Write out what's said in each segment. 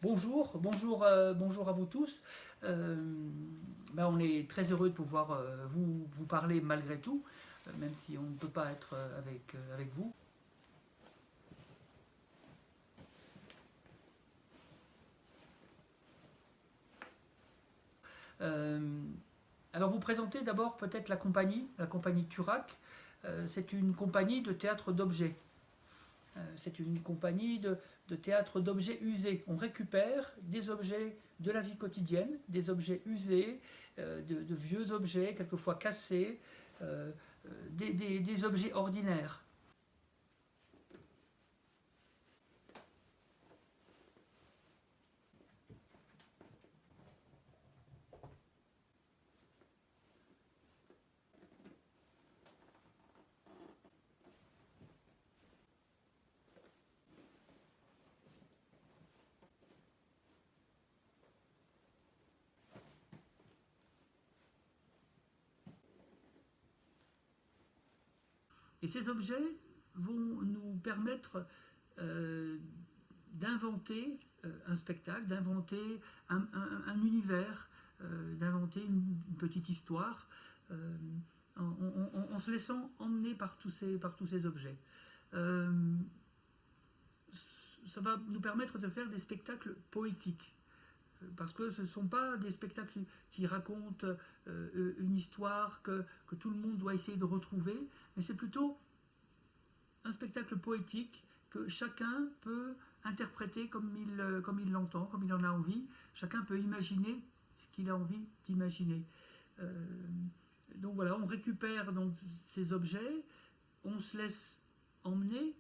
Bonjour à vous tous. On est très heureux de pouvoir vous parler malgré tout, même si on ne peut pas être avec vous. Euh, alors vous présentez d'abord peut-être la compagnie Turac. C'est une compagnie de théâtre d'objets. C'est une compagnie de théâtre d'objets usés. On récupère des objets de la vie quotidienne, des objets usés, de vieux objets, quelquefois cassés, des objets ordinaires. Et ces objets vont nous permettre d'inventer un spectacle, d'inventer un univers, d'inventer une petite histoire, en se laissant emmener par tous ces objets. Ça va nous permettre de faire des spectacles poétiques, parce que ce ne sont pas des spectacles qui racontent une histoire que tout le monde doit essayer de retrouver, mais c'est plutôt un spectacle poétique que chacun peut interpréter comme il l'entend, comme il en a envie. Chacun peut imaginer ce qu'il a envie d'imaginer. Donc voilà, on récupère donc ces objets, on se laisse emmener,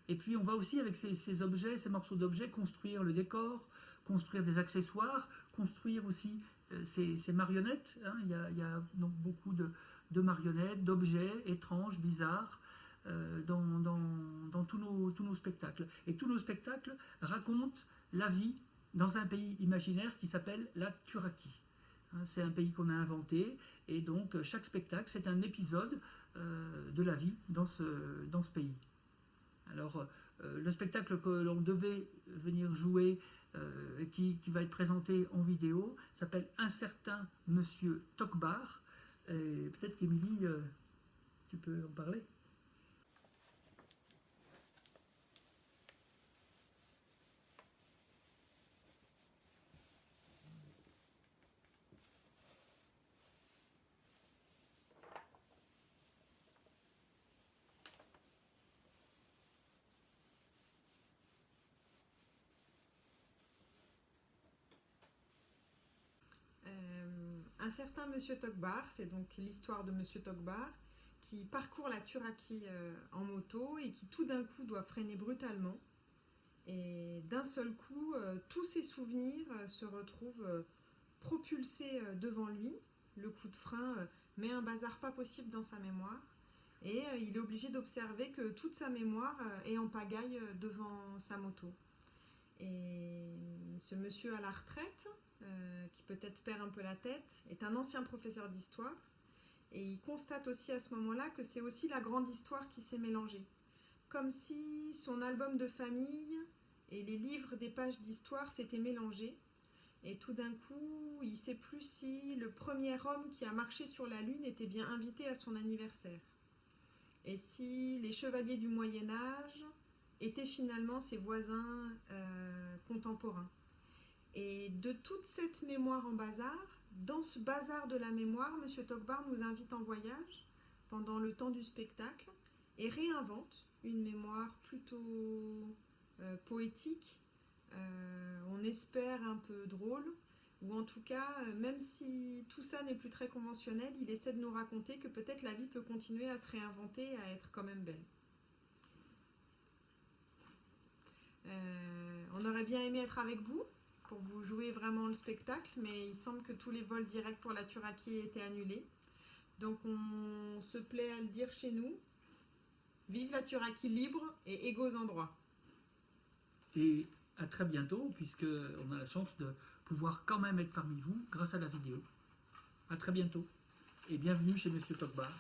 et puis on va aussi avec ces objets, ces morceaux d'objets, construire le décor, construire des accessoires, construire aussi ces marionnettes. Hein. Il y a donc beaucoup de marionnettes, d'objets étranges, bizarres, dans tous nos spectacles. Et tous nos spectacles racontent la vie dans un pays imaginaire qui s'appelle la Turaki. C'est un pays qu'on a inventé, et donc chaque spectacle, c'est un épisode de la vie dans ce pays. Alors, le spectacle que l'on devait venir jouer, qui va être présenté en vidéo, s'appelle Un certain Monsieur Tokbar. Et peut-être qu'Émilie, tu peux en parler? Un certain Monsieur Tokbar, c'est donc l'histoire de Monsieur Tokbar, qui parcourt la Turaki en moto et qui tout d'un coup doit freiner brutalement. Et d'un seul coup, tous ses souvenirs se retrouvent propulsés devant lui. Le coup de frein met un bazar pas possible dans sa mémoire. Et il est obligé d'observer que toute sa mémoire est en pagaille devant sa moto. Et ce monsieur à la retraite, qui peut-être perd un peu la tête, est un ancien professeur d'histoire. Et il constate aussi à ce moment-là que c'est aussi la grande histoire qui s'est mélangée. Comme si son album de famille et les livres des pages d'histoire s'étaient mélangés. Et tout d'un coup, il ne sait plus si le premier homme qui a marché sur la Lune était bien invité à son anniversaire. Et si les chevaliers du Moyen-Âge étaient finalement ses voisins contemporains. Et de toute cette mémoire en bazar, dans ce bazar de la mémoire, M. Tokbar nous invite en voyage pendant le temps du spectacle et réinvente une mémoire plutôt poétique, on espère un peu drôle, ou en tout cas, même si tout ça n'est plus très conventionnel, il essaie de nous raconter que peut-être la vie peut continuer à se réinventer, à être quand même belle. On aurait bien aimé être avec vous pour vous jouer vraiment le spectacle, mais il semble que tous les vols directs pour la Turaki aient été annulés. Donc on se plaît à le dire chez nous, vive la Turaki libre et égaux en droit. Et à très bientôt, puisqu'on a la chance de pouvoir quand même être parmi vous grâce à la vidéo. À très bientôt, et bienvenue chez Monsieur Tokbar.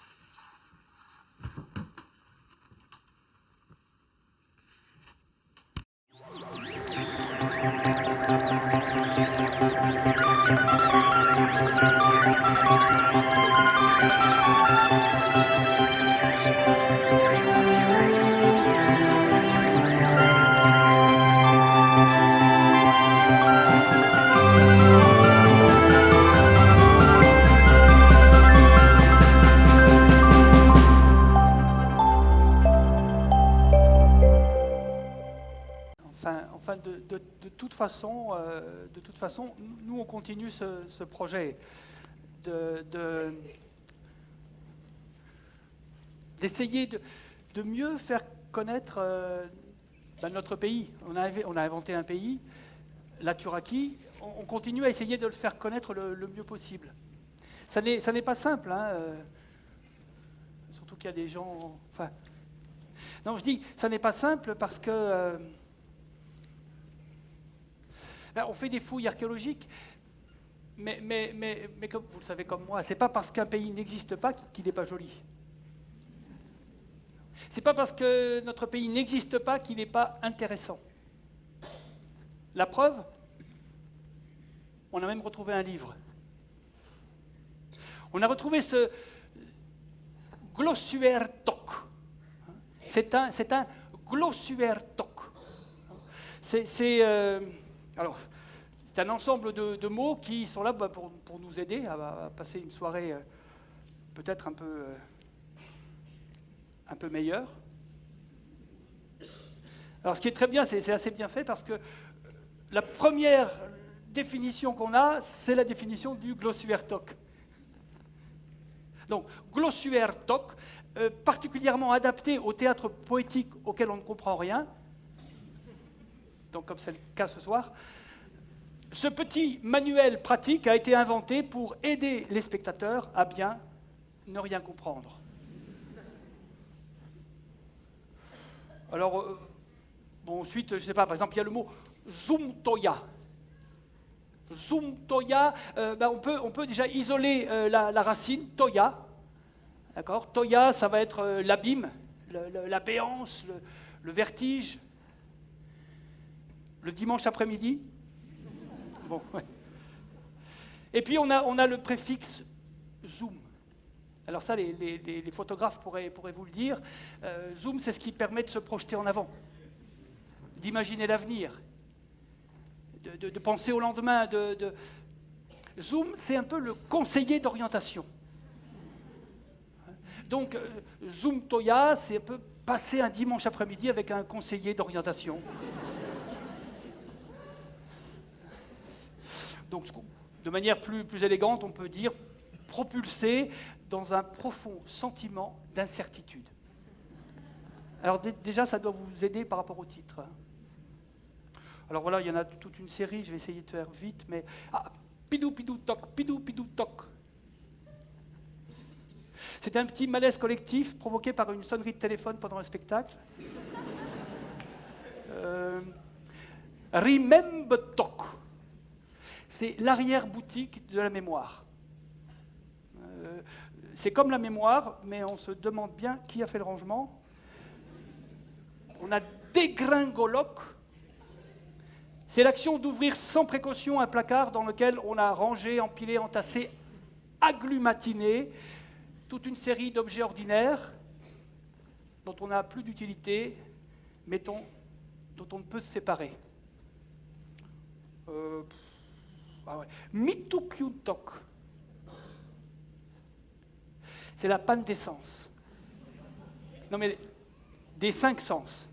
Enfin, de toute façon, nous on continue ce projet d'essayer de mieux faire connaître notre pays. On a inventé un pays, la Turaki. On continue à essayer de le faire connaître le mieux possible. Ça n'est pas simple, hein, surtout qu'il y a des gens. Enfin, non, je dis, ça n'est pas simple parce que là, on fait des fouilles archéologiques, mais comme vous le savez comme moi, c'est pas parce qu'un pays n'existe pas qu'il n'est pas joli. C'est pas parce que notre pays n'existe pas qu'il n'est pas intéressant. La preuve, on a même retrouvé un livre. On a retrouvé ce glossuaire toc. C'est un glossuaire toc. C'est un ensemble de mots qui sont là pour nous aider à passer une soirée peut-être un peu meilleure. Alors ce qui est très bien, c'est assez bien fait parce que la première définition qu'on a, c'est la définition du glossuaire toc. Donc, glossuaire toc, particulièrement adapté au théâtre poétique auquel on ne comprend rien, donc comme c'est le cas ce soir. Ce petit manuel pratique a été inventé pour aider les spectateurs à bien ne rien comprendre. Alors, ensuite, je ne sais pas, par exemple, il y a le mot zoom-toya. Zoom-toya, on peut déjà isoler la racine, toya. D'accord ? Toya, ça va être l'abîme, la béance, le vertige. Le dimanche après-midi. Bon, ouais. Et puis on a le préfixe zoom. Alors ça, les photographes pourraient vous le dire. Zoom, c'est ce qui permet de se projeter en avant, d'imaginer l'avenir, de penser au lendemain. Zoom, c'est un peu le conseiller d'orientation. Donc, Zoom Toya, c'est un peu passer un dimanche après-midi avec un conseiller d'orientation. Donc, de manière plus élégante, on peut dire propulsé dans un profond sentiment d'incertitude. Alors déjà, ça doit vous aider par rapport au titre. Alors voilà, il y en a toute une série, je vais essayer de faire vite, mais... Pidou pidou toc, pidou pidou toc. C'est un petit malaise collectif provoqué par une sonnerie de téléphone pendant un spectacle. Remember toc. C'est l'arrière-boutique de la mémoire. C'est comme la mémoire, mais on se demande bien qui a fait le rangement. On a dégringoloc. C'est l'action d'ouvrir sans précaution un placard dans lequel on a rangé, empilé, entassé, agglumatiné toute une série d'objets ordinaires dont on n'a plus d'utilité, mais dont on ne peut se séparer. Mitukyuntok. C'est la panne d'essence. Non mais, des 5 sens.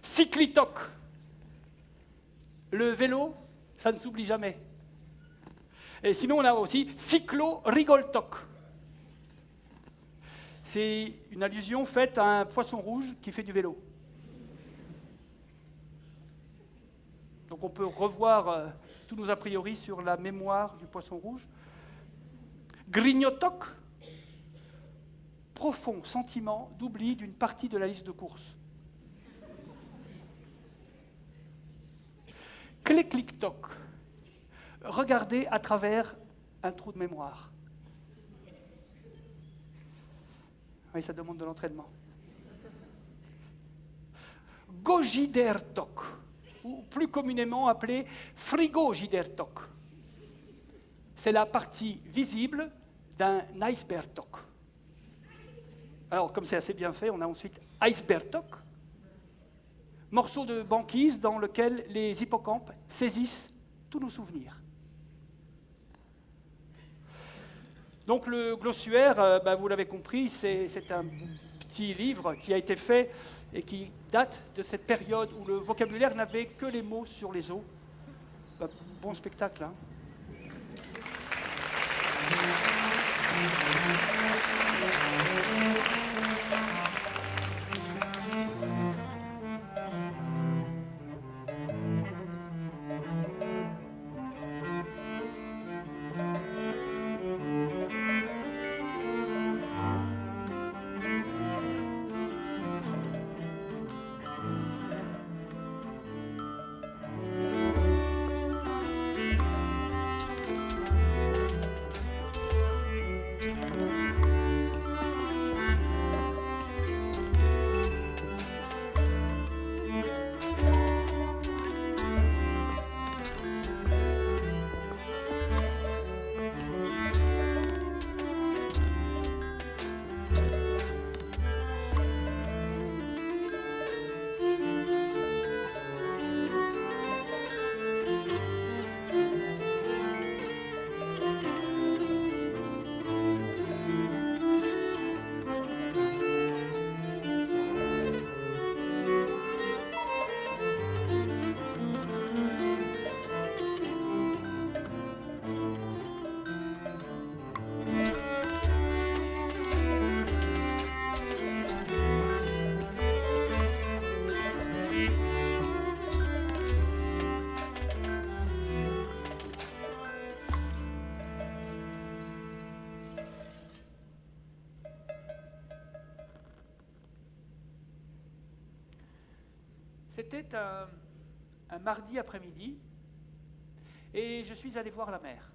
Cyclitoc. Le vélo, ça ne s'oublie jamais. Et sinon, on a aussi cyclo-rigoltoc. C'est une allusion faite à un poisson rouge qui fait du vélo. Donc on peut revoir tous nos a priori sur la mémoire du poisson rouge. Grignotoc, profond sentiment d'oubli d'une partie de la liste de courses. Cléclictoc, regarder à travers un trou de mémoire. Oui, ça demande de l'entraînement. Gogidertoc, ou plus communément appelé frigogidertoc. C'est la partie visible d'un Iceberg-Tok. Alors, comme c'est assez bien fait, on a ensuite Iceberg-Tok, morceau de banquise dans lequel les hippocampes saisissent tous nos souvenirs. Donc le glossuaire, vous l'avez compris, c'est un petit livre qui a été fait et qui date de cette période où le vocabulaire n'avait que les mots sur les os. Bon spectacle, hein. C'était un mardi après-midi et je suis allé voir la mer.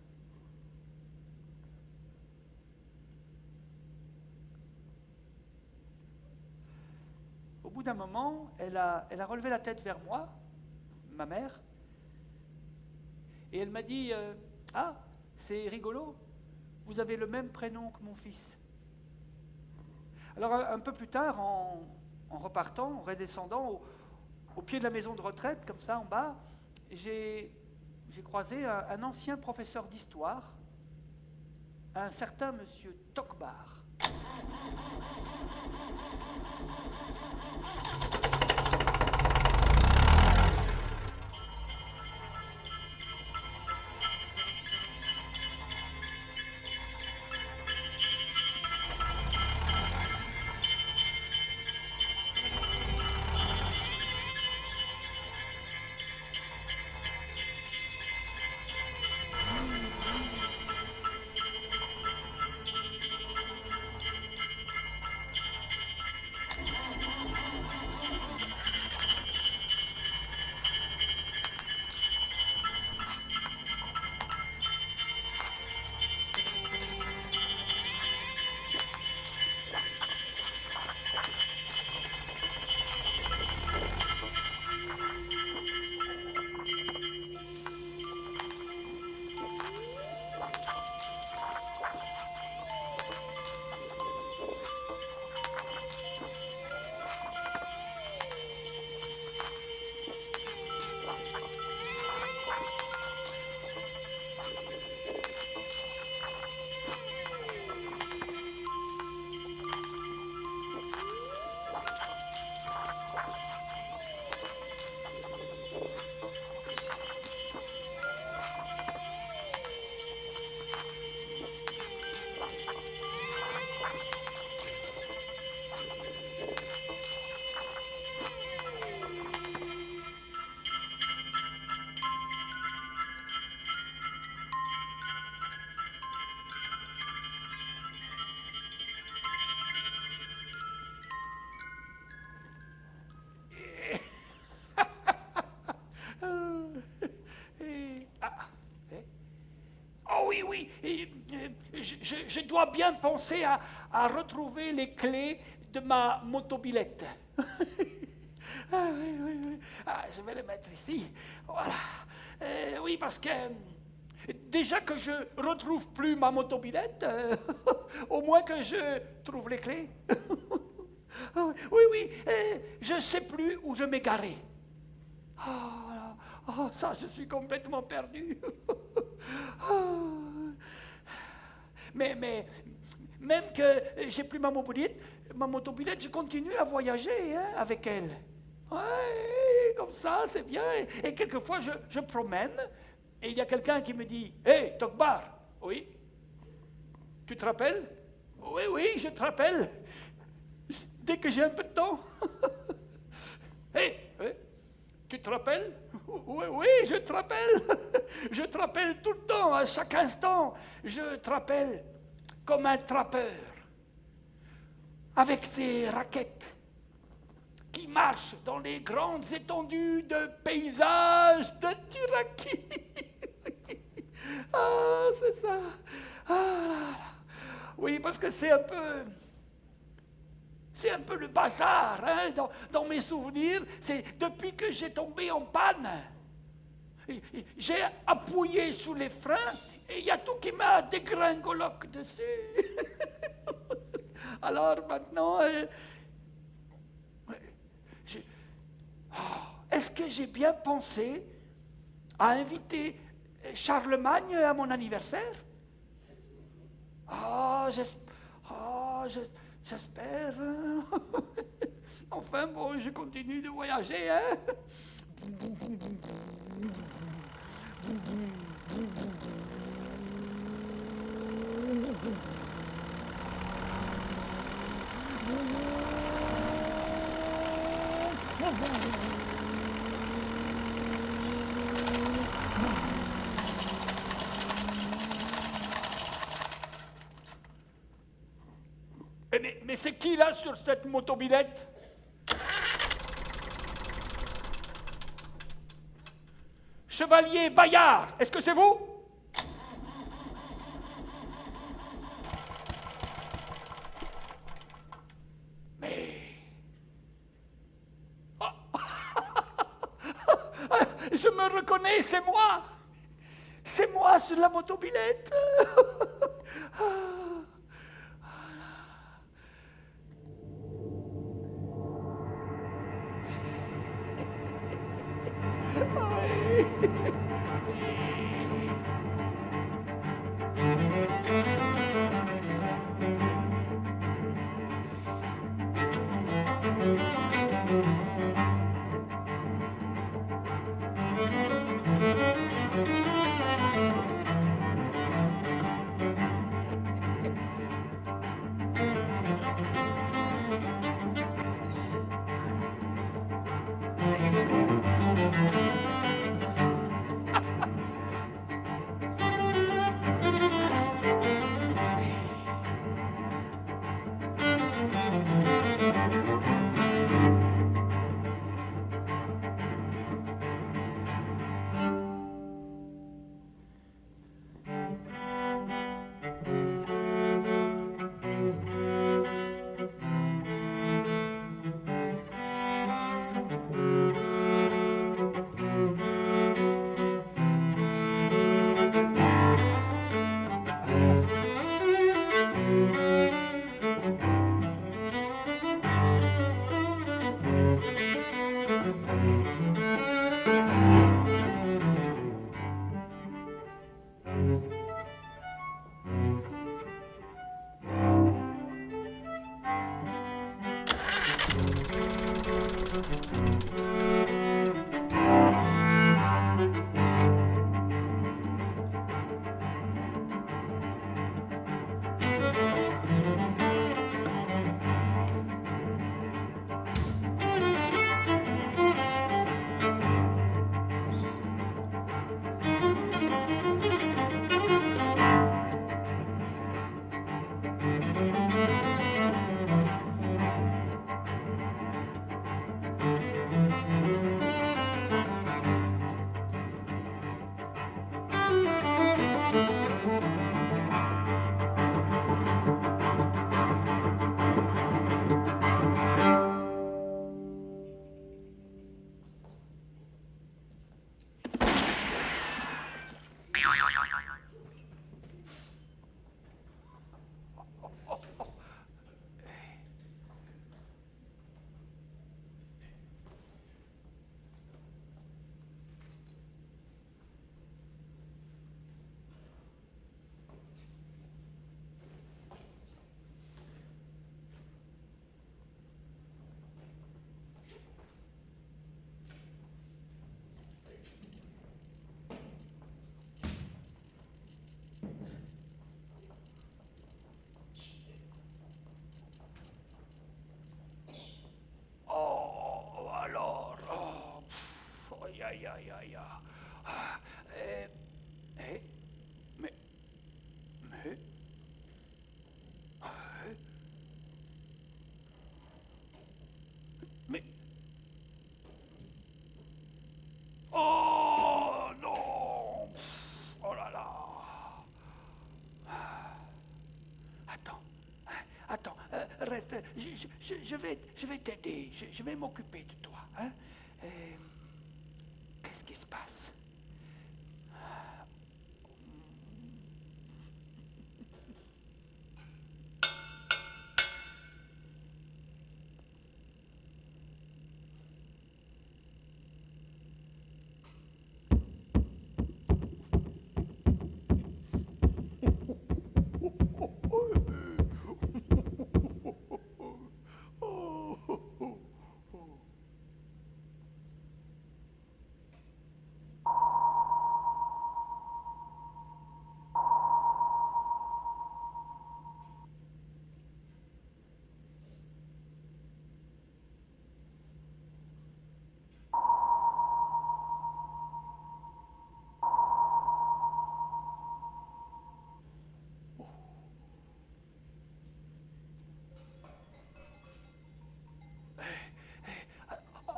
Au bout d'un moment, elle a relevé la tête vers moi, ma mère, et elle m'a dit « Ah, c'est rigolo, vous avez le même prénom que mon fils. » Alors un peu plus tard, en repartant, en redescendant au pied de la maison de retraite, comme ça en bas, j'ai croisé un ancien professeur d'histoire, un certain monsieur Tokbar. Oui, je dois bien penser à retrouver les clés de ma motobilette. Oui. Ah, je vais les mettre ici. Voilà. Oui, parce que Déjà que je retrouve plus ma motobilette, au moins que je trouve les clés. Oui, je ne sais plus où je m'ai garé. Ça, je suis complètement perdu. Mais même que j'ai plus ma motobilette, je continue à voyager avec elle. Ouais, comme ça, c'est bien. Et quelquefois, je promène, et il y a quelqu'un qui me dit « Hé, Tokbar !»« Oui. Tu te rappelles ?»« Oui, je te rappelle. Dès que j'ai un peu de temps. »« Hé, tu te rappelles ?»« Oui, je te rappelle. Je te rappelle tout le temps, à chaque instant. Je te rappelle comme un trappeur, avec ses raquettes, qui marche dans les grandes étendues de paysages de Turaki. » Ah, c'est ça. Ah là là. Oui, parce que c'est un peu le bazar dans mes souvenirs. C'est depuis que j'ai tombé en panne. J'ai appuyé sous les freins et il y a tout qui m'a dégringolé dessus. Alors maintenant, est-ce que j'ai bien pensé à inviter Charlemagne à mon anniversaire? J'espère. Enfin bon, je continue de voyager. Mais c'est qui là sur cette motobilette? Chevalier Bayard, est-ce que c'est vous? Mais... Je me reconnais, c'est moi! C'est moi sur la motobilette! reste. Je vais t'aider. Je vais m'occuper de toi. Hein? Qu'est-ce qui se passe?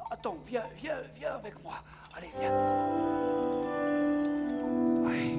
Attends, viens avec moi. Allez, viens. Ouais.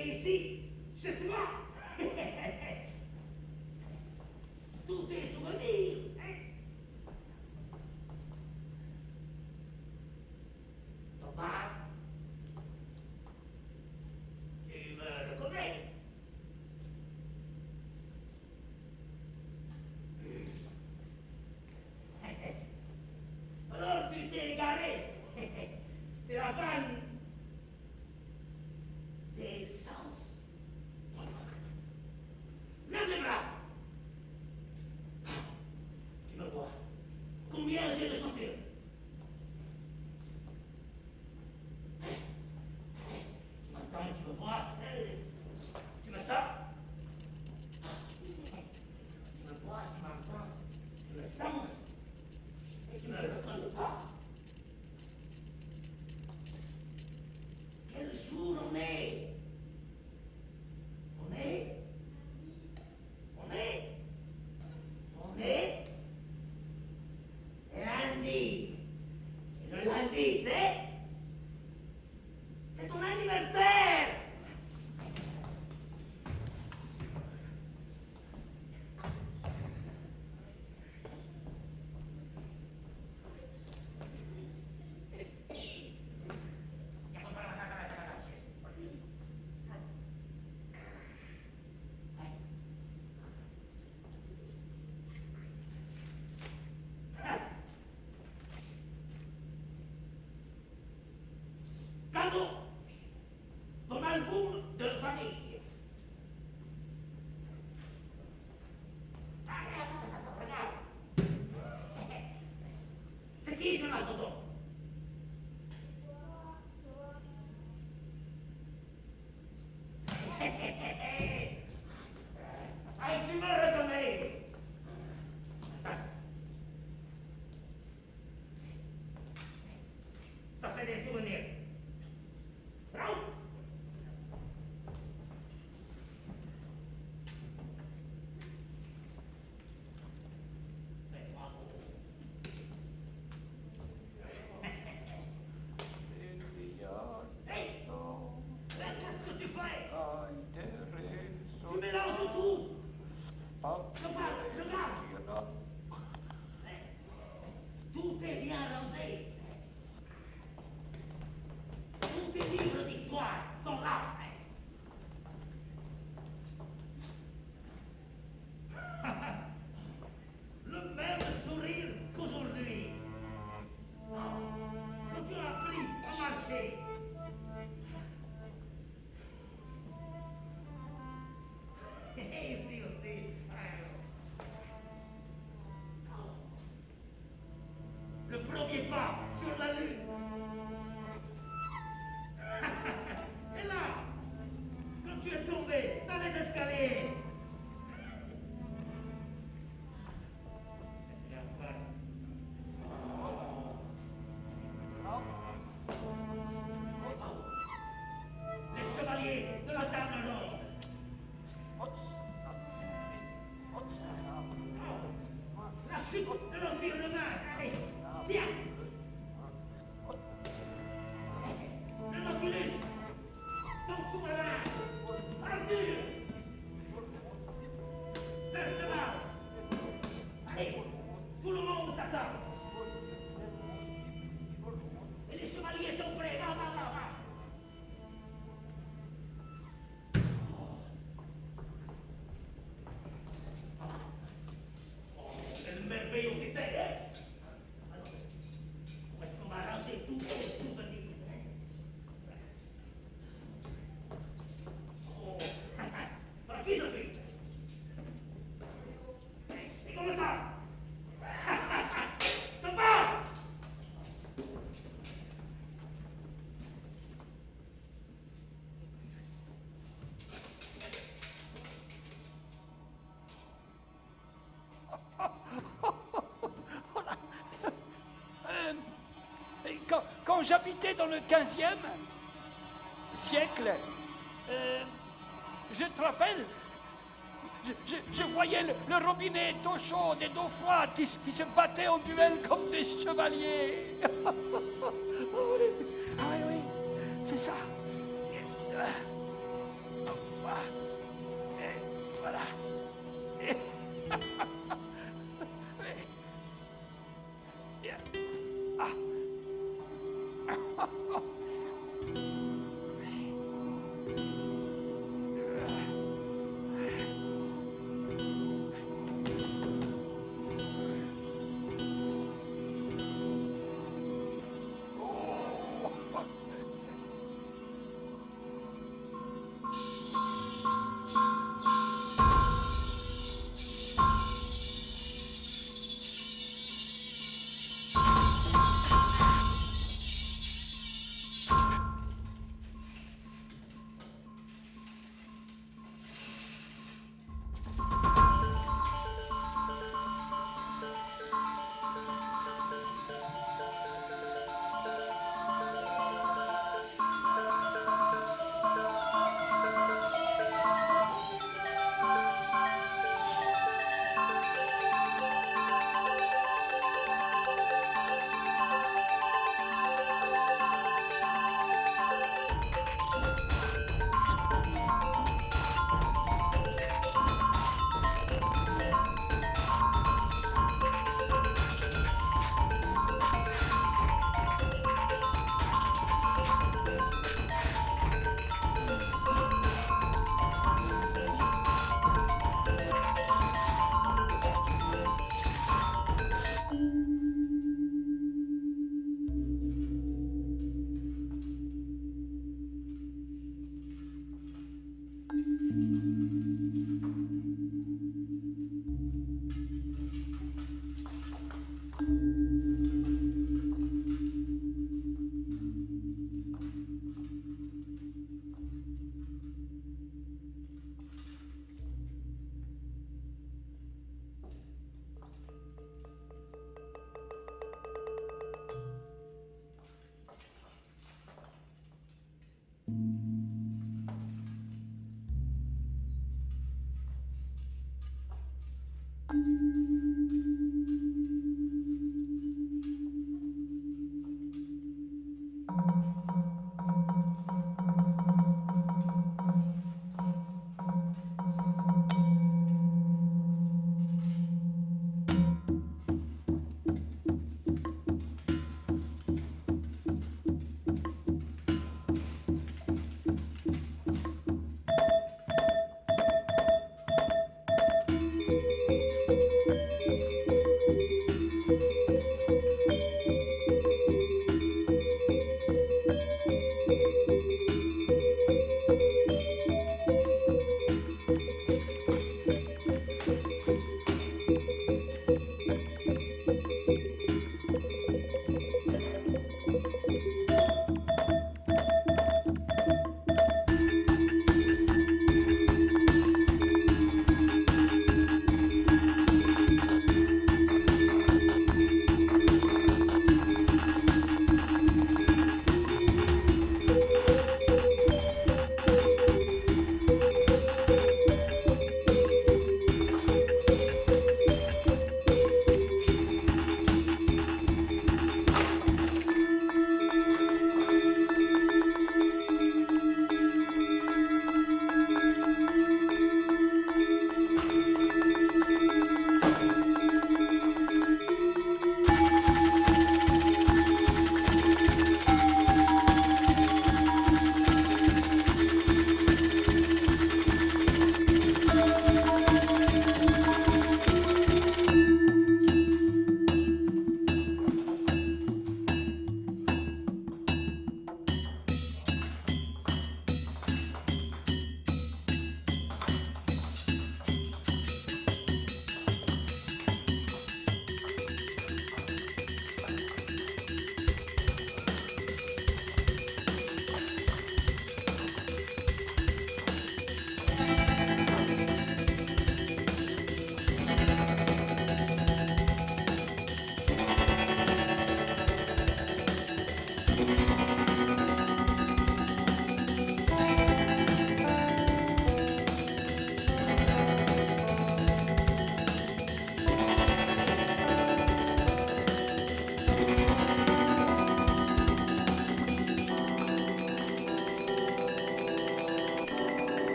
es ici, chez toi. Tous tes souvenirs. Thomas, tu me reconnais? Alors tu t'es égaré. C'est la vanne des sens. Lève les bras. Tu me vois. Combien j'ai de chaussures? Tu m'entends, tu me vois? Tu me sens? Tu me vois, tu m'entends, tu me sens? Et tu me reconnais pas? Quel jour on est? On est? On est? On est? Lundi. Et le lundi, c'est ton anniversaire. Cadeau, ton album de famille. Regarde. C'est qui ce mastodonte? Ah, tu me reconnais. Ça fait des souvenirs. Bravo. Mais bravo. Hey, qu'est-ce que tu fais? Tu mélanges tout. Regarde. Tout est bien rangé. Tous tes livres d'histoire sont là. Le même sourire qu'aujourd'hui. Quand tu as appris à marcher. Ici aussi. Le premier pas sur la lune. Et là, quand tu es tombé dans les escaliers. C'est encore. Les chevaliers de la table ronde. La chute de l'Empire romain. Allez, tiens. Le Nautilus. Ton souverain. Arthur. Perceval. Allez, tout le monde t'attend. Et les chevaliers sont prêts. Va. Quelle merveillosité, hein? Alors, où est-ce qu'on va ranger tous ces souvenirs? Oh, par qui je suis? Et comme ça? Ça part! Quand j'habitais dans le 15e siècle, je te rappelle, je voyais le robinet d'eau chaude et d'eau froide qui se battaient en duel comme des chevaliers. Ah oui, c'est ça.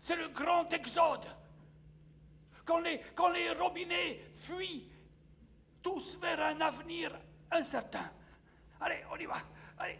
C'est le grand exode. Quand les robinets fuient tous vers un avenir incertain. Allez, on y va. Allez.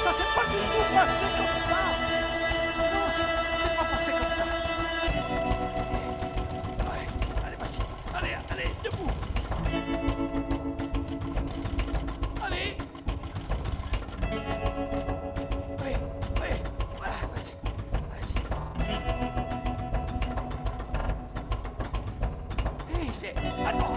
Ça s'est pas du tout passé comme ça. Non, c'est pas passé comme ça. Allez, allez, vas-y. Allez, debout. Allez. Oui, voilà, vas-y. Hé, attends.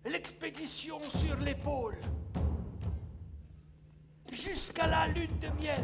L'expédition sur l'épaule, jusqu'à la lune de miel.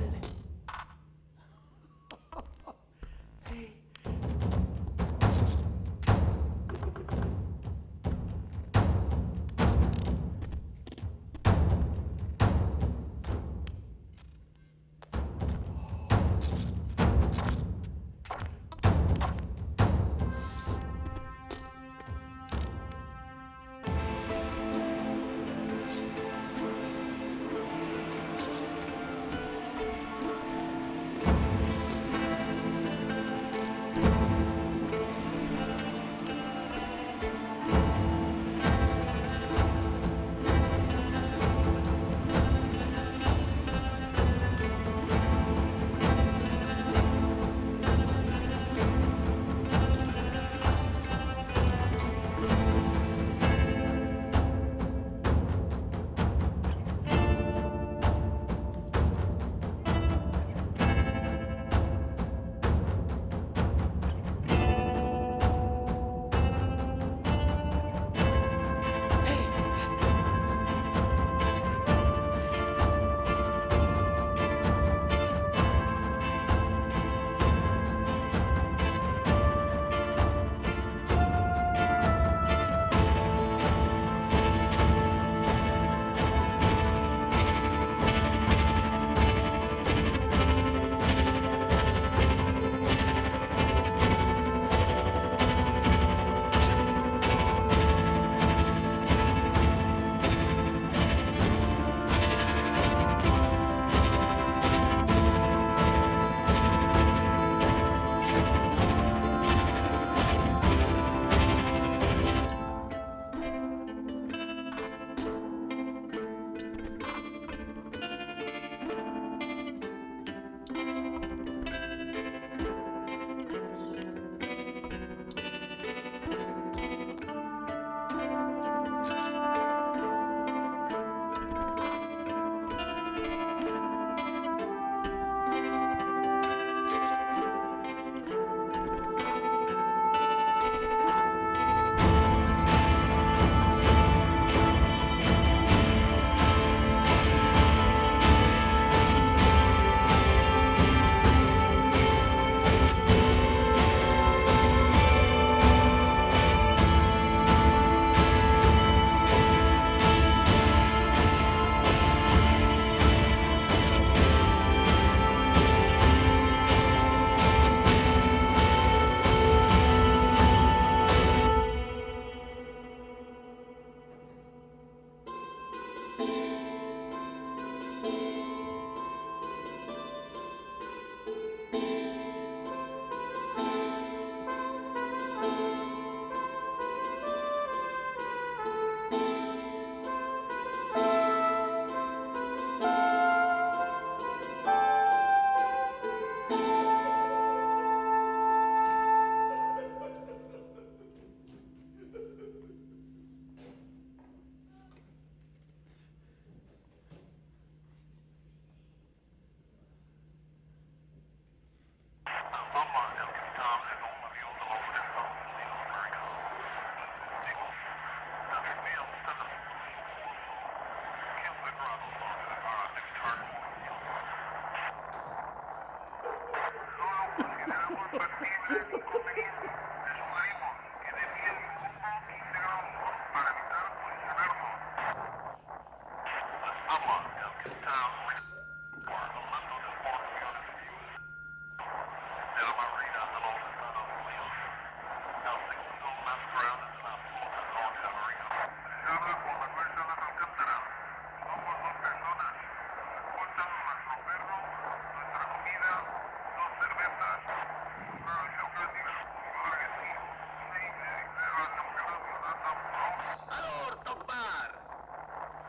Alors, Tokbar,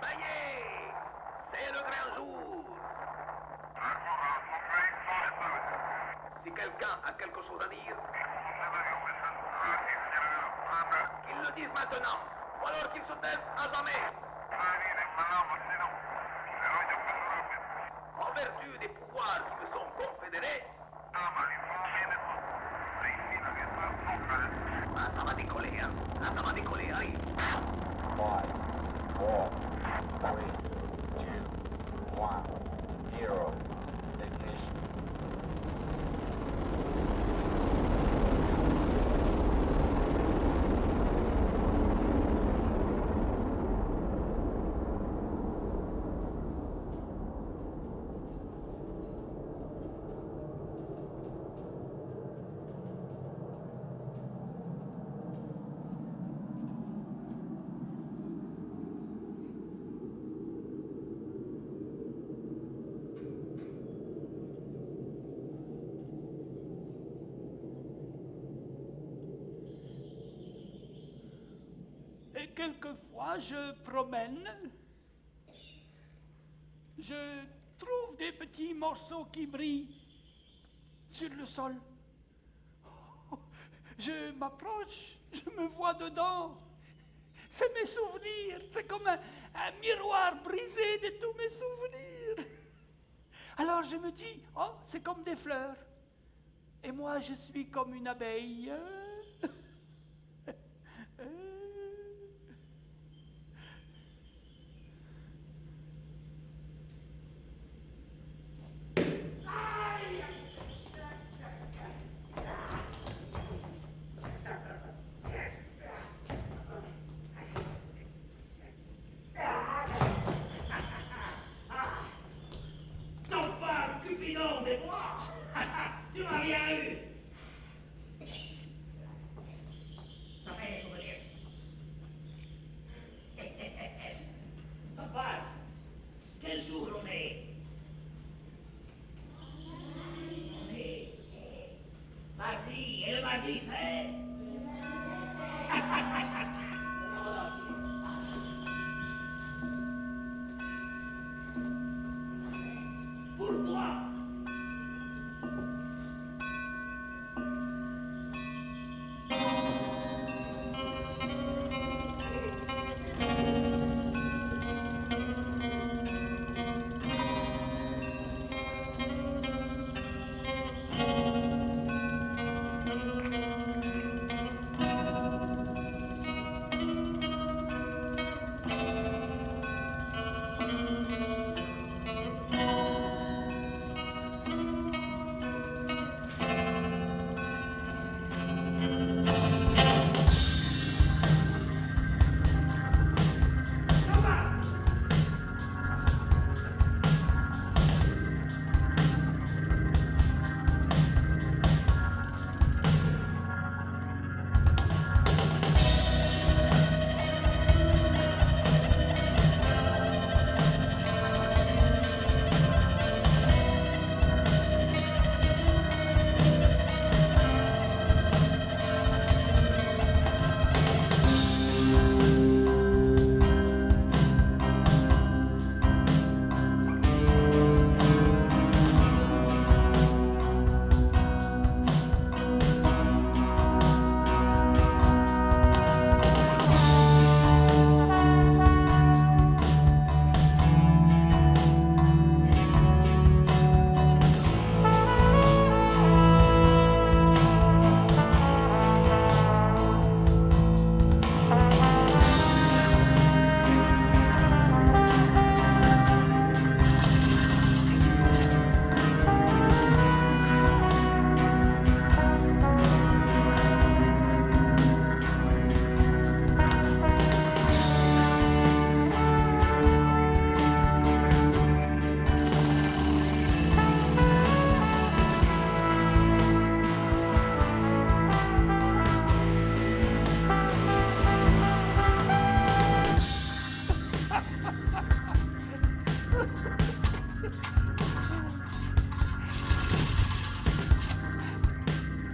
ça y est, c'est le grand jour. Si quelqu'un a quelque chose à dire, qu'il le dise maintenant, ou alors qu'il se taise à jamais. En vertu des pouvoirs qui me sont confédérés, là, ça va décoller, hein. Là, ça va décoller, allez. 5, 4, 3, 2, 1, 0. Ignition. Et quelquefois, je promène, je trouve des petits morceaux qui brillent sur le sol. Je m'approche, je me vois dedans. C'est mes souvenirs, c'est comme un miroir brisé de tous mes souvenirs. Alors je me dis, oh, c'est comme des fleurs. Et moi, je suis comme une abeille. Donc pas Cupidon de moi. Tu m'as bien eu. Ça fait des souvenirs. Papa, quel jour on est? On est mardi, et le mardi c'est... Pour toi.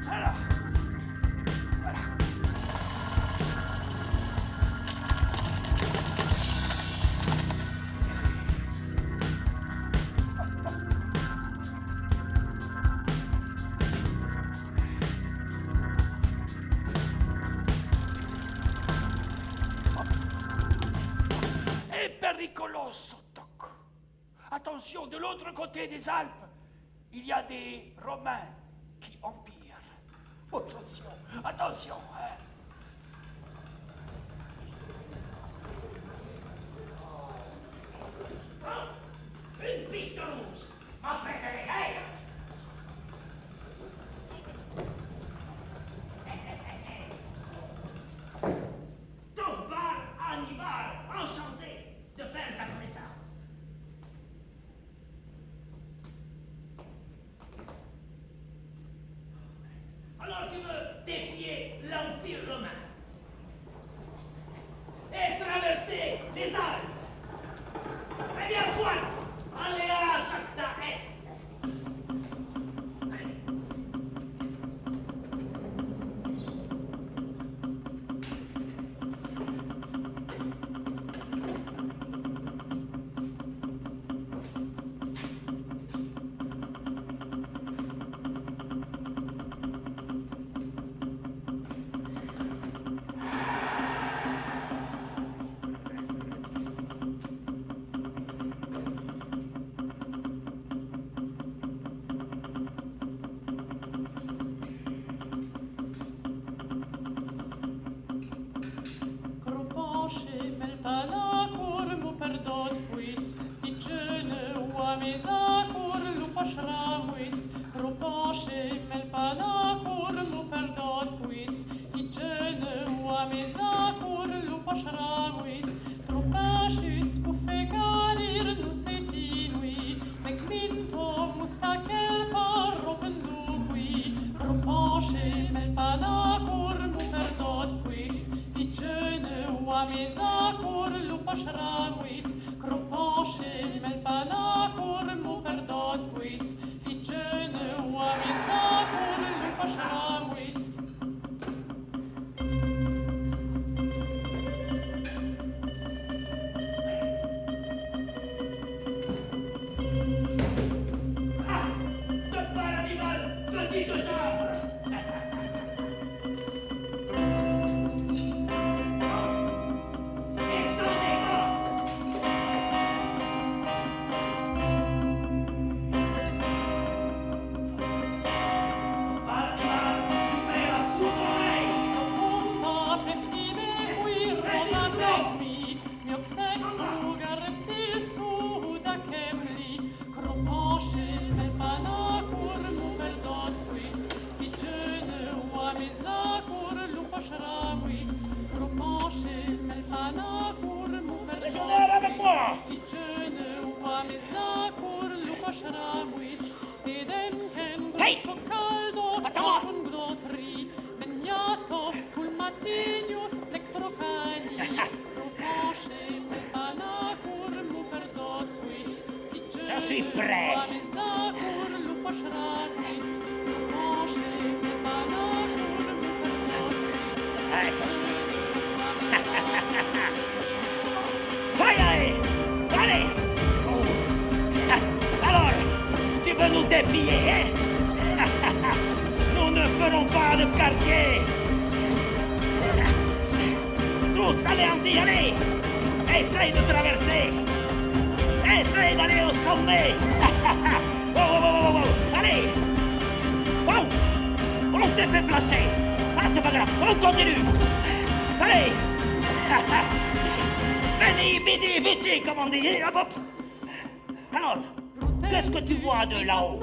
Voilà. Voilà. È pericoloso, Toc. Attention, de l'autre côté des Alpes, il y a des Romains qui empirent. Attention, attention. Hein. Une piste rouge, mon préféré, hey! Togbar Hannibal, enchanté de faire ta connaissance. Alors tu veux défier l'Empire romain et traverser les Alpes. Eh bien, soit, allez à Jacta Est. Cropoche melpana cor mu perdot puis Figene uameza cor lupaș ramuis Cropoche melpana cor mu perdot puis Figene uameza cor lupaș ramuis Tropașis pufegarir nu se tinui Mecminto mustakel parropenducui Cropoche melpana cor mu perdot puis Figene uameza cor lupaș ramuis Cropoche melpana cor mu perdot puis Figene uameza cor lupaș ramuis Ah! Togbar Hannibal, petite chambre. Et sans défense. Togbar Hannibal, tu fais la sourde oreille. Tocumba pleftime qui rota plecmi Mioxec ruga reptil suda chemli Cropoche melpana cor mu perdot puis Figene uameza cor lupaș ramuis Cropoche melpana cor mu perdot Légionnaire avec moi! Figene uameza cor lupaș ramuis Edenken Hey! gruccio caldo Attends-moi! un glotri Begnato cul matinius plectrocani Cropoche melpana cor mu perdot puis Figene Je suis prêt. uameza cor lupaș ramuis Cropoche melpana cor mu perdot puis Attention. Allez, allez, allez. Oh. Alors, tu veux nous défier, hein? Nous ne ferons pas de quartier. Tous anéantis, allez. Essaye de traverser. Essaye d'aller au sommet. Oh, oh, oh, oh, oh. Allez. Oh. On s'est fait flasher. Ah, c'est pas grave, on continue. Allez. Veni, vidi, vici, comme on dit. Hop, hop. Alors, qu'est-ce que tu vois de là-haut?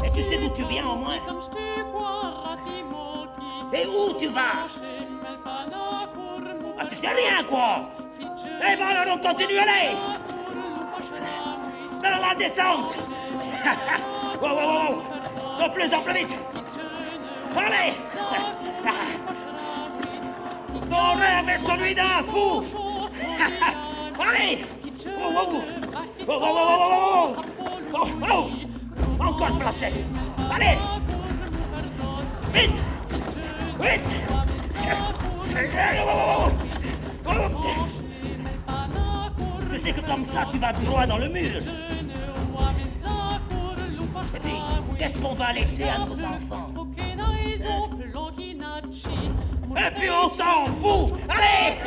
Et tu sais d'où tu viens au moins? Et où tu vas? Ah, tu sais rien, quoi. Eh ben alors on continue, allez. Dans la descente. Wow, wow, wow. De plus en plus vite. Allez. Ton rêve est celui d'un fou. Allez. Allez! Oh, oh, oh. Oh, oh, oh, oh, oh, oh. Oh, encore flashé. Allez! Vite! Vite! Tu sais que comme ça, tu vas droit dans le mur. Et puis, qu'est-ce qu'on va laisser à nos enfants? Et puis on s'en fout! Allez!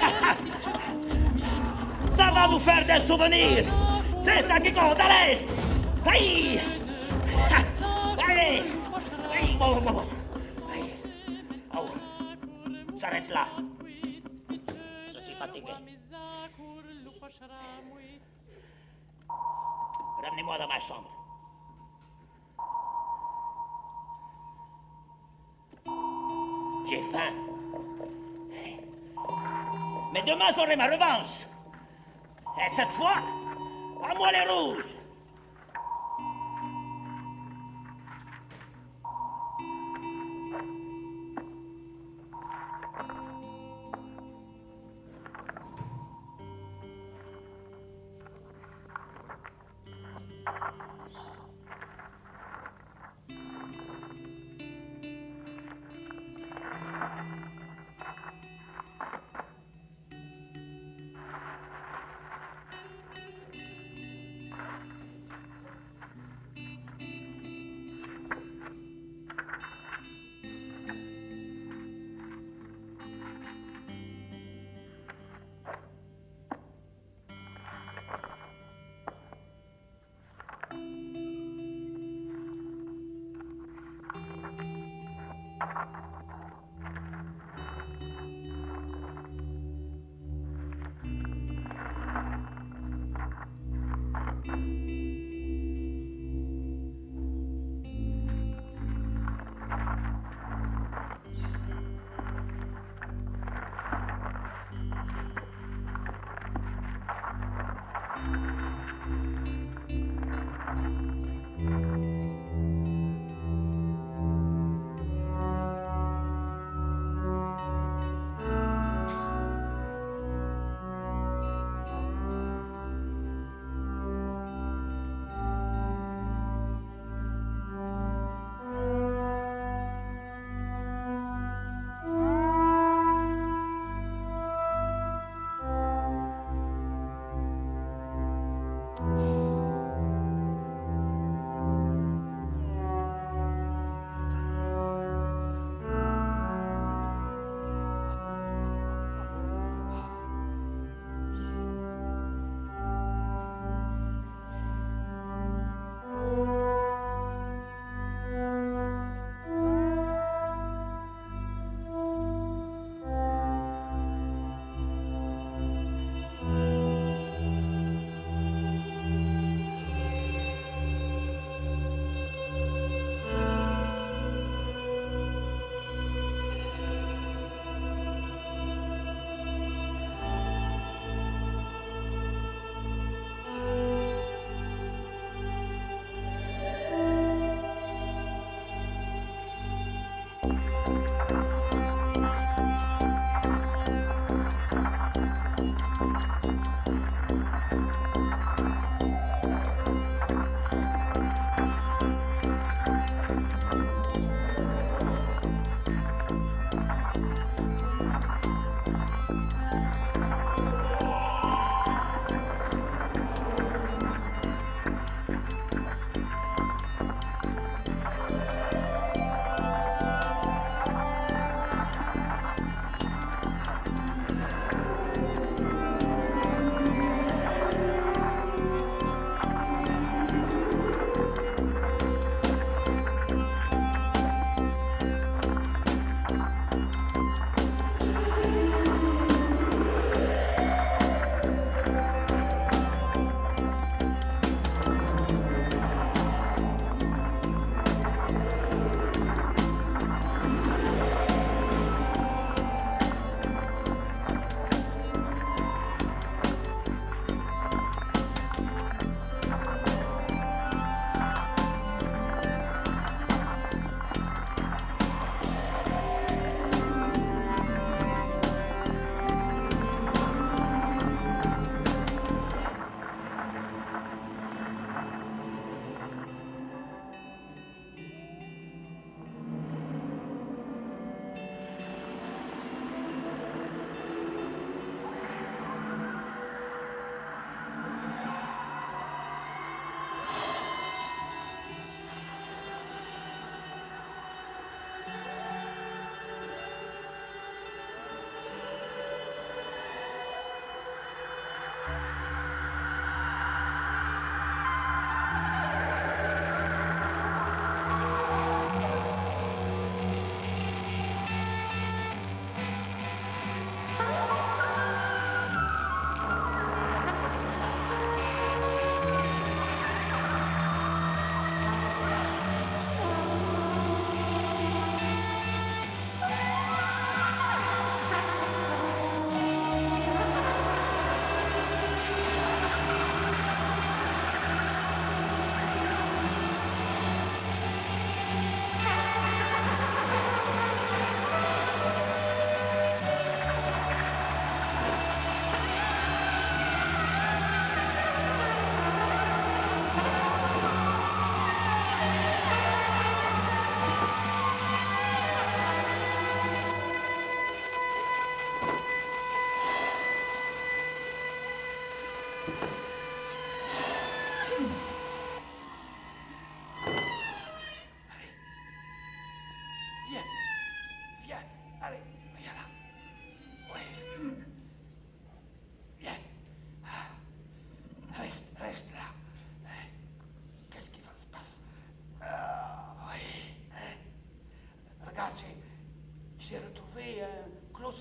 Ça va nous faire des souvenirs! C'est ça qui compte, allez! Aïe! Allez! Aïe! Bon, bon, bon. Aïe. Oh. J'arrête là. Je suis fatigué. Ramenez-moi dans ma chambre. J'ai faim. Mais demain, j'aurai ma revanche. Et cette fois, à moi les rouges.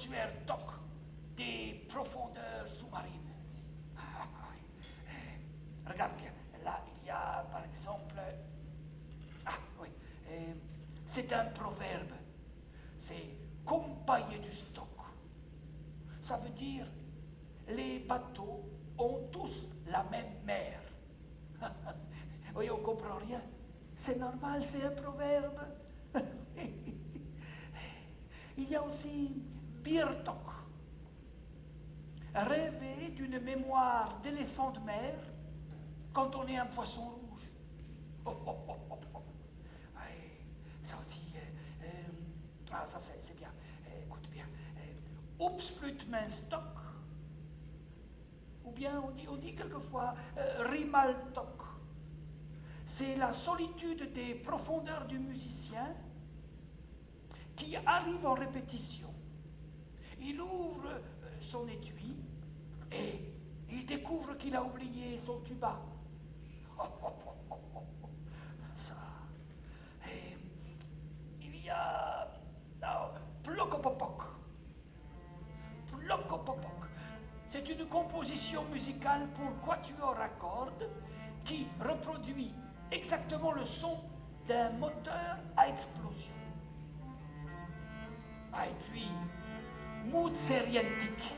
l'ossuaire TOC des profondeurs sous-marines. Regarde bien, là il y a par exemple... Ah oui, c'est un proverbe. C'est compailler du stock. Ça veut dire les bateaux ont tous la même mer. Oui, on comprend rien. C'est normal, c'est un proverbe. Il y a aussi Birtok. Rêver d'une mémoire d'éléphant de mer quand on est un poisson rouge. Ouais, ça aussi. Ça c'est bien. Écoute bien. Upsflutmenstock. Ou bien on dit quelquefois Rimaltok. C'est la solitude des profondeurs du musicien qui arrive en répétition. Il ouvre son étui et il découvre qu'il a oublié son tuba. Ça. Et il y a Plokopopok. Plokopopok. C'est une composition musicale pour quatuor à cordes qui reproduit exactement le son d'un moteur à explosion. Ah, et puis, Moutserientik.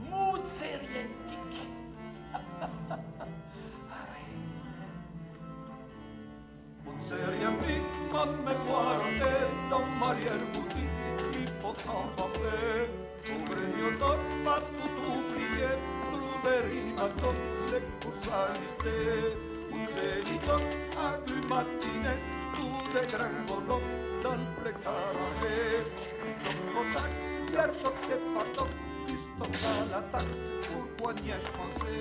Moutserientik. Moutserientik, ma mémoire en tête, dans m'arrière-boutique, hippocampe. Pour ignotor, pas tout oublier, trouver ma top, les courses à lister. Moutserientik, à du matinée, tout des grands volants, dans le placard rangé. Top contact, hier top, c'est pas top, du stock à l'attaque, pourquoi n'y ai-je pensé?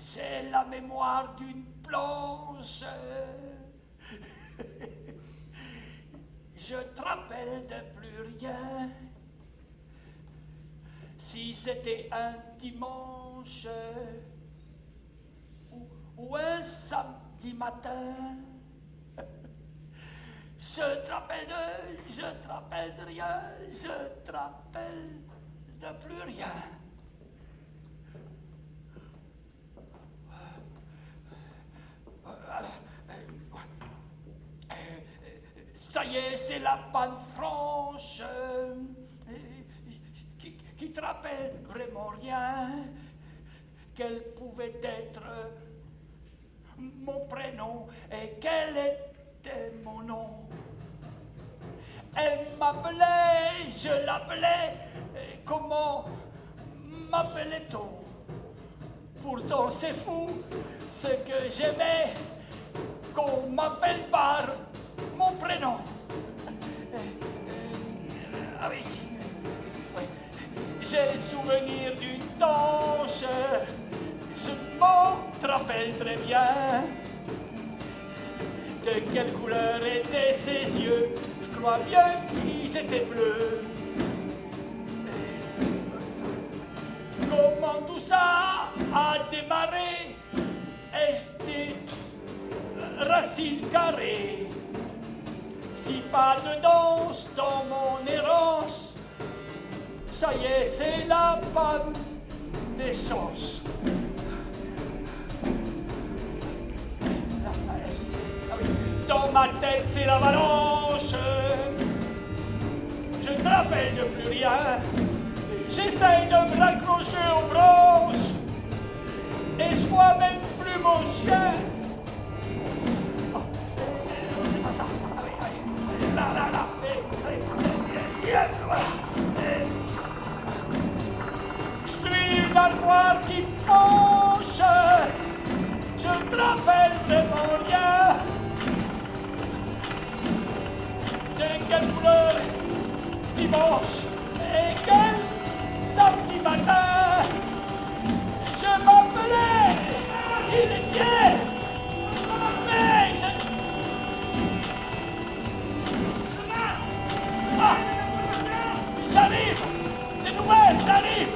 C'est la mémoire d'une planche. Je te rappelle de plus rien. Si c'était un dimanche ou un samedi matin, je te rappelle de rien, je te rappelle de plus rien. Ça y est, c'est la panne franche. tu te rappelles vraiment rien? Quel pouvait être mon prénom et quel était mon nom? Elle m'appelait, je l'appelais, comment m'appelait-on? Pourtant c'est fou, ce que j'aimais, qu'on m'appelle par mon prénom. Ah oui, si. Oui. J'ai souvenir d'une tanche, je m'en rappelle très bien. De quelle couleur étaient ses yeux? Je crois bien qu'ils étaient bleus. Comment tout ça a démarré? Ai-je des racines carrées? Petit pas de danse dans mon errance. Ça y est, c'est la panne d'essence. Dans ma tête, c'est l'avalanche. Je ne me rappelle de plus rien. J'essaye de me raccrocher aux branches. Et je vois même plus mon chien. Oh, c'est pas ça. Là. Voilà. Je suis une armoire qui penche. Je ne te rappelle vraiment rien. De quelle couleur dimanche et quel samedi matin je m'appelais, il est bien, mais j'arrive, des nouvelles, j'arrive.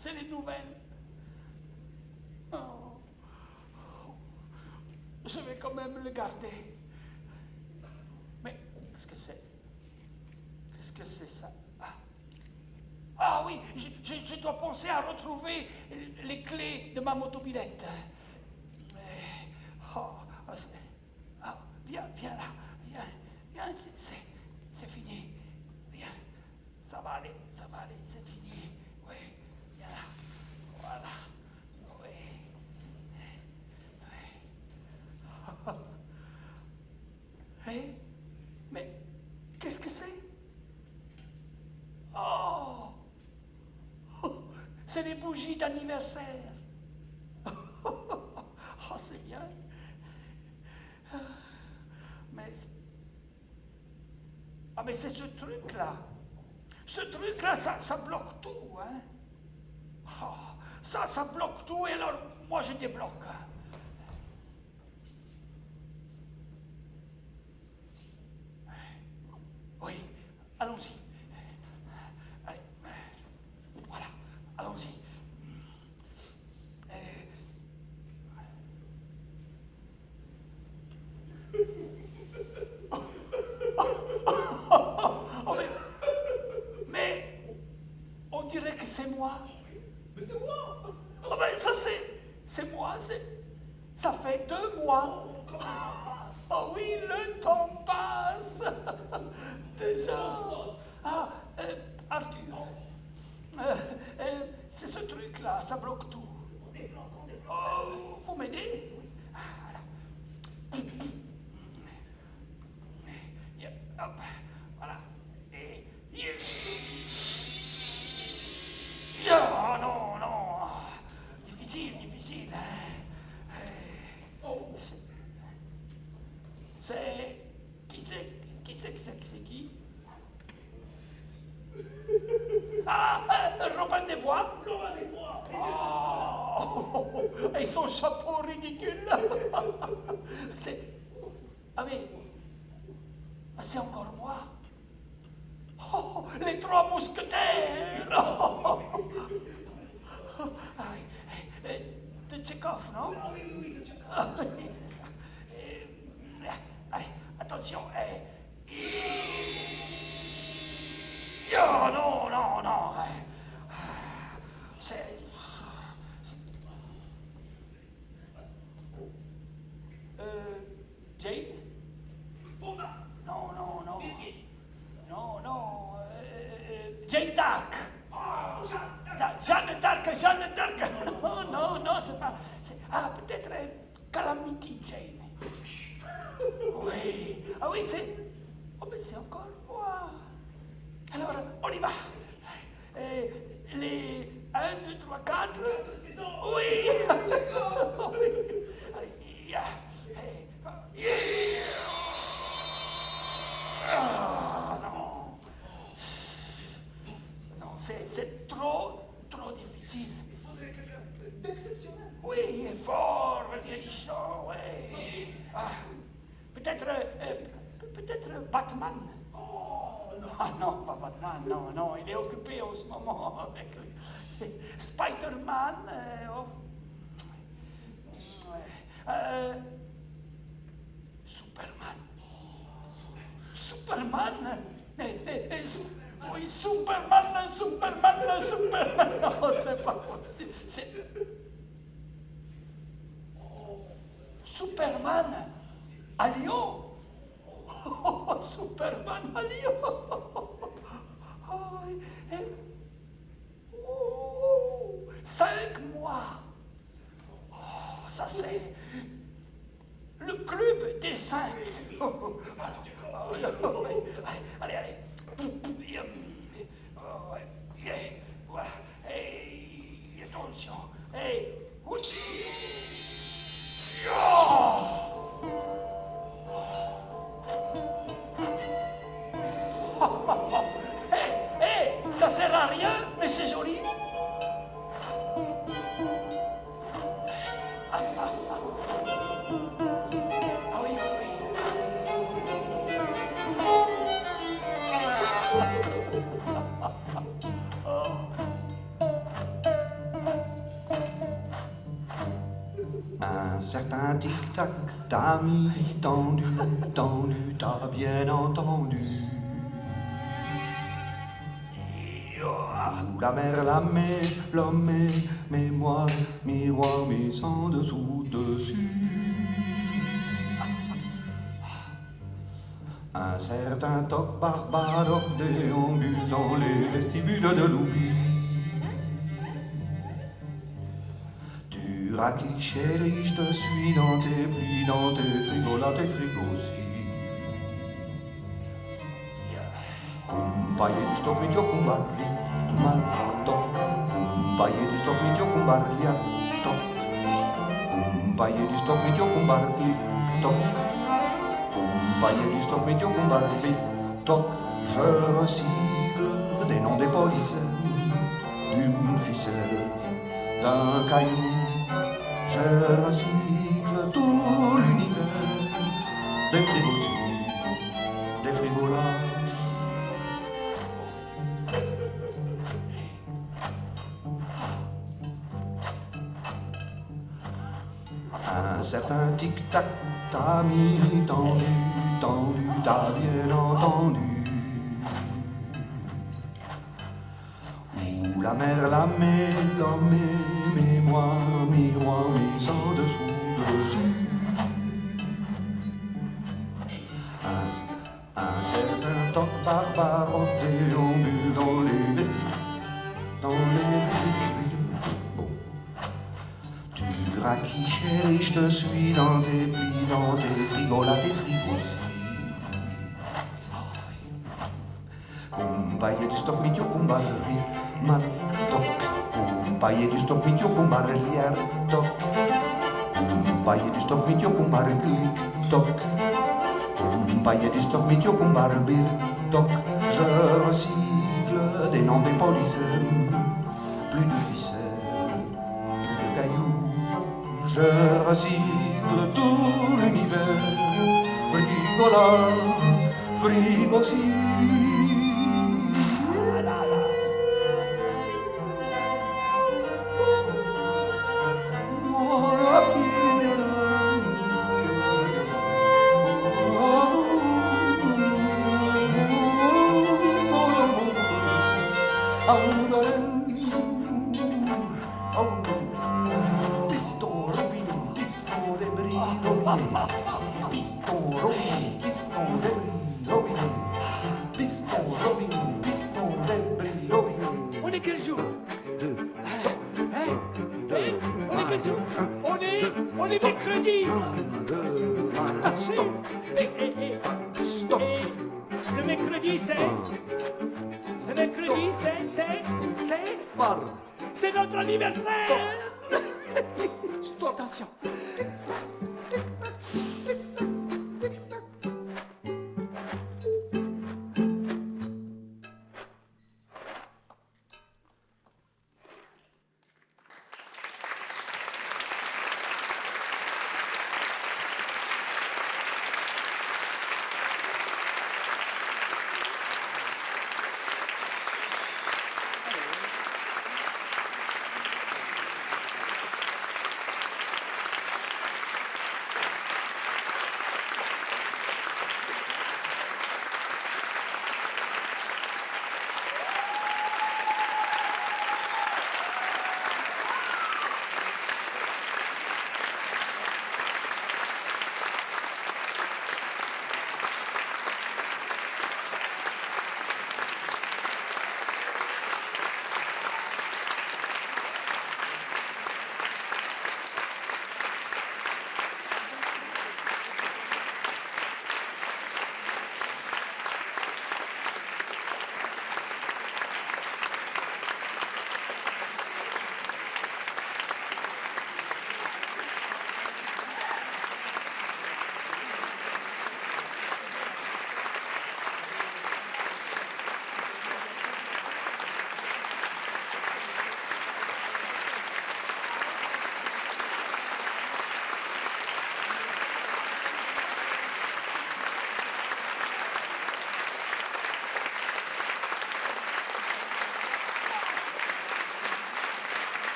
c'est les nouvelles. Oh. Je vais quand même le garder. Mais qu'est-ce que c'est? Qu'est-ce que c'est ça? Ah oui, je dois penser à retrouver les clés de ma motobilette. Viens là, viens, c'est fini. Viens, ça va aller, c'est fini. Oui, viens là, voilà. Oui. Hey, mais qu'est-ce que c'est? Oh, c'est les bougies d'anniversaire. Oh, c'est bien. Mais c'est ce truc-là. Ce truc-là, ça bloque tout, hein. Oh, ça bloque tout, et alors, moi, je débloque. Oui, allons-y. Allez, voilà, allons-y. Oh, mais on dirait que c'est moi. Mais c'est moi! Oh, mais ça c'est moi, ça fait 2 mois. Oh oui, le temps passe. Déjà. Arthur, c'est ce truc-là, ça bloque tout. Oh, vous m'aidez? Hop, voilà. Et... Oh, non. Difficile. Oh. C'est... Qui c'est qui? Robin des Bois. Oh, et son chapeau ridicule. Ah mais... C'est encore moi. Oh, les 3 mousquetaires. De Tchekhov, non? Oui, de Tchekhov. Ah, oui, c'est ça. Allez, attention. Oh, non. C'est... Jane? Non. Jane d'Arc. Jeanne d'Arc. Non, c'est pas... peut-être Calamity Jane. Oui. Ah oui, c'est... Oh, mais c'est encore moi. Alors, on y va. Les 1, 2, 3, 4... Oui. Allez, non, c'est trop difficile. Il faudrait quelqu'un d'exceptionnel. Oui, fort, intelligent, oui. Peut-être Batman. Oh, non. Ah non, pas Batman, non, il est occupé en ce moment avec Spider-Man. Superman. Oui, Superman. Non, c'est pas possible. C'est... Superman à Lyon. Oh, Superman à Lyon. Oh, 5 mois. Oh, ça c'est le club des 5. Allez. Voilà. Et attention. Ça sert à rien, mais c'est joli. Un certain tic-tac t'a mis tendu, tendu, t'as bien entendu. Où la mer, la mer, l'homme, mémoire, miroir, mais sans dessous, dessus. Un certain toc barbare déambule dans les vestibules de l'oubli. Duraki chérie, je te suis dans tes plis, dans tes frigos, là tes frigos aussi. Kumpaye du stock mit kumbarli, maltok. Kumpaye du stock mit kumbarli, tok. Kumpaye du stock mit kumbarli, tok. Kumpaye du stock mit kumbarli, tok. Je recycle des noms des policiers, d'une ficelle, d'un caillou. Je recycle tout l'univers, des frigos-ci, des frigos-là. Un certain tic-tac t'a mis tendu, tendu, t'as bien entendu. Où la mer, l'homme, mémoire, miroir, mis en dessous, dessus. Un certain toc barbare déambule dans les vestibules, dans les vestibules. Bon. Duraki chérie, je te suis dans tes plis, dans tes frigos, là tes frigos aussi. Kumpaye du stock mit kumbarli, matok. Kumpaye du stock mit kumbarli, tok. Kumpaye du stock mit kumbarli, tok. Kumpaye du stock mit kumbarli, tok. Je recycle des noms des policiers, plus de ficelles, plus de cailloux. Je recycle tout l'univers, frigo là, frigo ci. On est quel jour? Hein? On est quel jour? On est mercredi. Le mercredi c'est? Le mercredi c'est notre anniversaire. Attention.